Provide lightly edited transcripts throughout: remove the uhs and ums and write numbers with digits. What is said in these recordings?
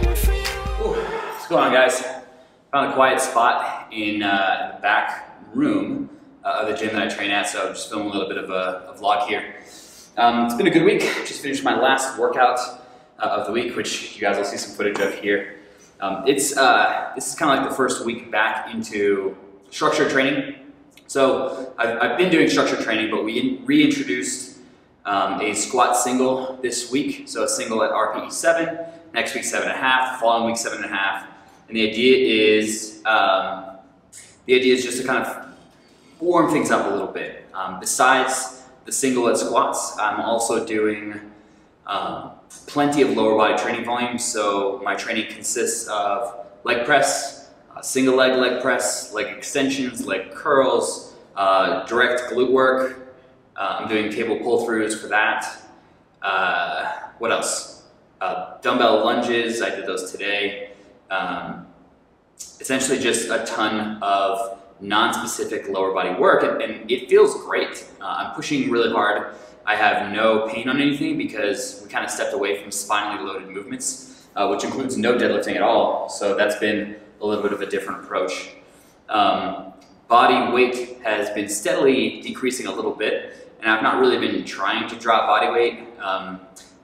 What's going on, guys? Found a quiet spot in the back room of the gym that I train at, so I'm just filming a little bit of a vlog here. It's been a good week. Just finished my last workout of the week, which you guys will see some footage of here. This is kind of like the first week back into structured training. So I've been doing structured training, but we reintroduced a squat single this week. So a single at RPE 7, next week 7.5, the following week 7.5. And the idea is just to kind of warm things up a little bit. Besides the single at squats, I'm also doing plenty of lower body training volume. So my training consists of leg press, single leg press, leg extensions, leg curls, direct glute work. I'm doing table pull-throughs for that. What else? Dumbbell lunges, I did those today. Essentially just a ton of non-specific lower body work, and it feels great. I'm pushing really hard. I have no pain on anything because we kind of stepped away from spinally loaded movements, which includes no deadlifting at all. So that's been a little bit of a different approach. Body weight has been steadily decreasing a little bit, and I've not really been trying to drop body weight,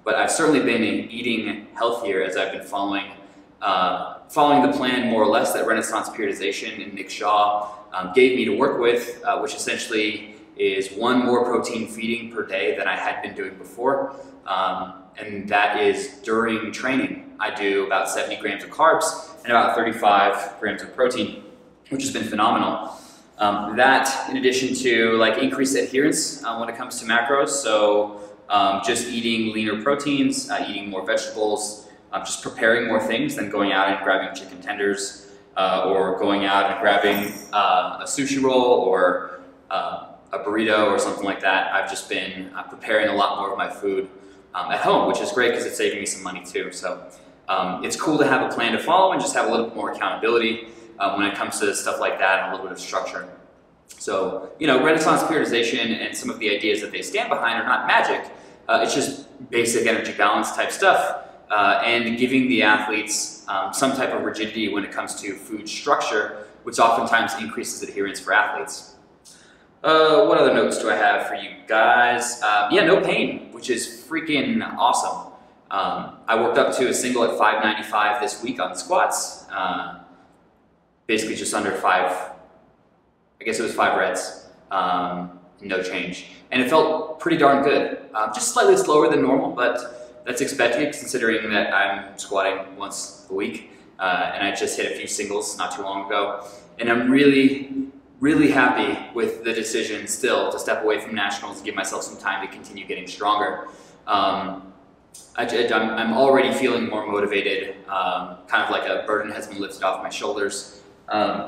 but I've certainly been eating healthier as I've been following the plan more or less that Renaissance Periodization and Nick Shaw gave me to work with, which essentially is one more protein feeding per day than I had been doing before. And that is during training. I do about 70 grams of carbs and about 35 grams of protein, which has been phenomenal. That, in addition to like increased adherence when it comes to macros, so just eating leaner proteins, eating more vegetables, just preparing more things than going out and grabbing chicken tenders or going out and grabbing a sushi roll or a burrito or something like that. I've just been preparing a lot more of my food at home, which is great because it's saving me some money too. So it's cool to have a plan to follow and just have a little bit more accountability when it comes to stuff like that and a little bit of structure. So, you know, Renaissance Periodization and some of the ideas that they stand behind are not magic. It's just basic energy balance type stuff and giving the athletes some type of rigidity when it comes to food structure, which oftentimes increases adherence for athletes. What other notes do I have for you guys? Yeah, no pain, which is freaking awesome. I worked up to a single at 595 this week on squats. Basically just under 5, I guess it was 5 reps, no change. And it felt pretty darn good. Just slightly slower than normal, but that's expected considering that I'm squatting once a week. And I just hit a few singles not too long ago. And I'm really happy with the decision still to step away from nationals and give myself some time to continue getting stronger. I'm already feeling more motivated, kind of like a burden has been lifted off my shoulders.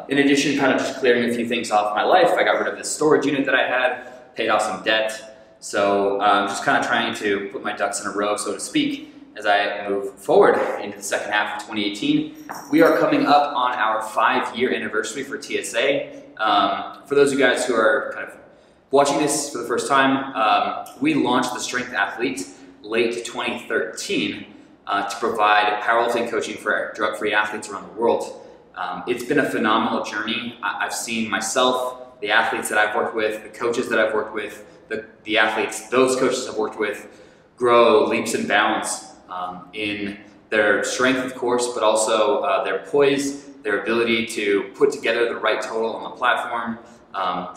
In addition, kind of just clearing a few things off my life. I got rid of this storage unit that I had, paid off some debt. So just kind of trying to put my ducks in a row, so to speak, as I move forward into the second half of 2018. We are coming up on our 5-year anniversary for TSA. For those of you guys who are kind of watching this for the first time, we launched the Strength Athlete late 2013 to provide powerlifting coaching for drug-free athletes around the world. It's been a phenomenal journey. I've seen myself, the athletes that I've worked with, the coaches that I've worked with, the athletes those coaches have worked with grow leaps and bounds in their strength, of course, but also their poise, their ability to put together the right total on the platform,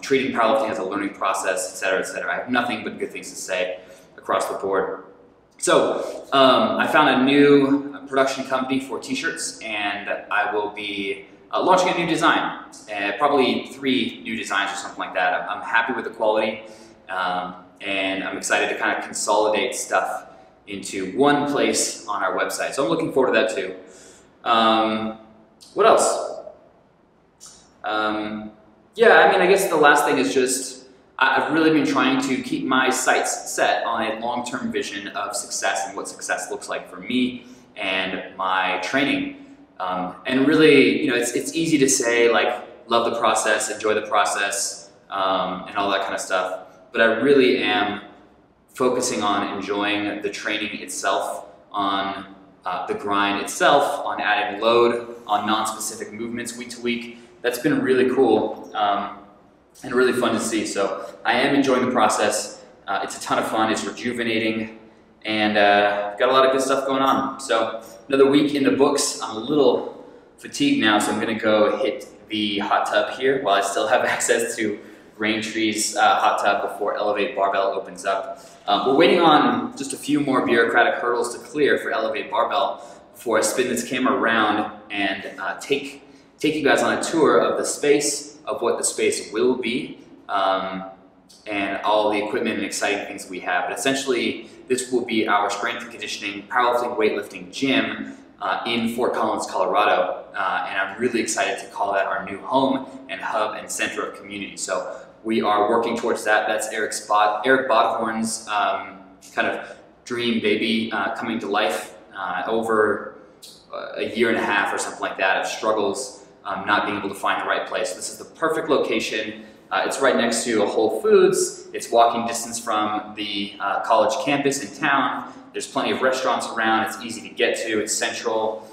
treating powerlifting as a learning process, etc., etc. I have nothing but good things to say across the board. So I found a new production company for t-shirts, and I will be launching a new design, probably 3 new designs or something like that. I'm happy with the quality, and I'm excited to kind of consolidate stuff into one place on our website. So I'm looking forward to that too. What else? Yeah, I mean, I guess the last thing is just, I've really been trying to keep my sights set on a long-term vision of success and what success looks like for me and my training. And really, you know, it's easy to say, like, love the process, enjoy the process, and all that kind of stuff. But I really am focusing on enjoying the training itself, on the grind itself, on adding load, on non-specific movements week to week. That's been really cool and really fun to see. So I am enjoying the process. It's a ton of fun, it's rejuvenating, and got a lot of good stuff going on. So another week in the books. I'm a little fatigued now, so I'm gonna go hit the hot tub here while I still have access to Raintree's hot tub before Elevate Barbell opens up. We're waiting on just a few more bureaucratic hurdles to clear for Elevate Barbell before I spin this camera around and take you guys on a tour of the space, of what the space will be, and all the equipment and exciting things we have. But essentially, this will be our strength and conditioning, powerlifting, weightlifting gym in Fort Collins, Colorado. And I'm really excited to call that our new home and hub and center of community. So we are working towards that. That's Eric Bodhorn's kind of dream baby coming to life over a year and a half or something like that of struggles not being able to find the right place. This is the perfect location. It's right next to a Whole Foods. It's walking distance from the college campus in town. There's plenty of restaurants around. It's easy to get to. It's central.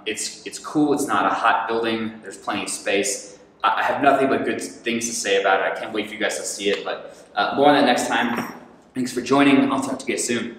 It's cool. It's not a hot building. There's plenty of space. I have nothing but good things to say about it. I can't wait for you guys to see it, but more on that next time. Thanks for joining. I'll talk to you guys soon.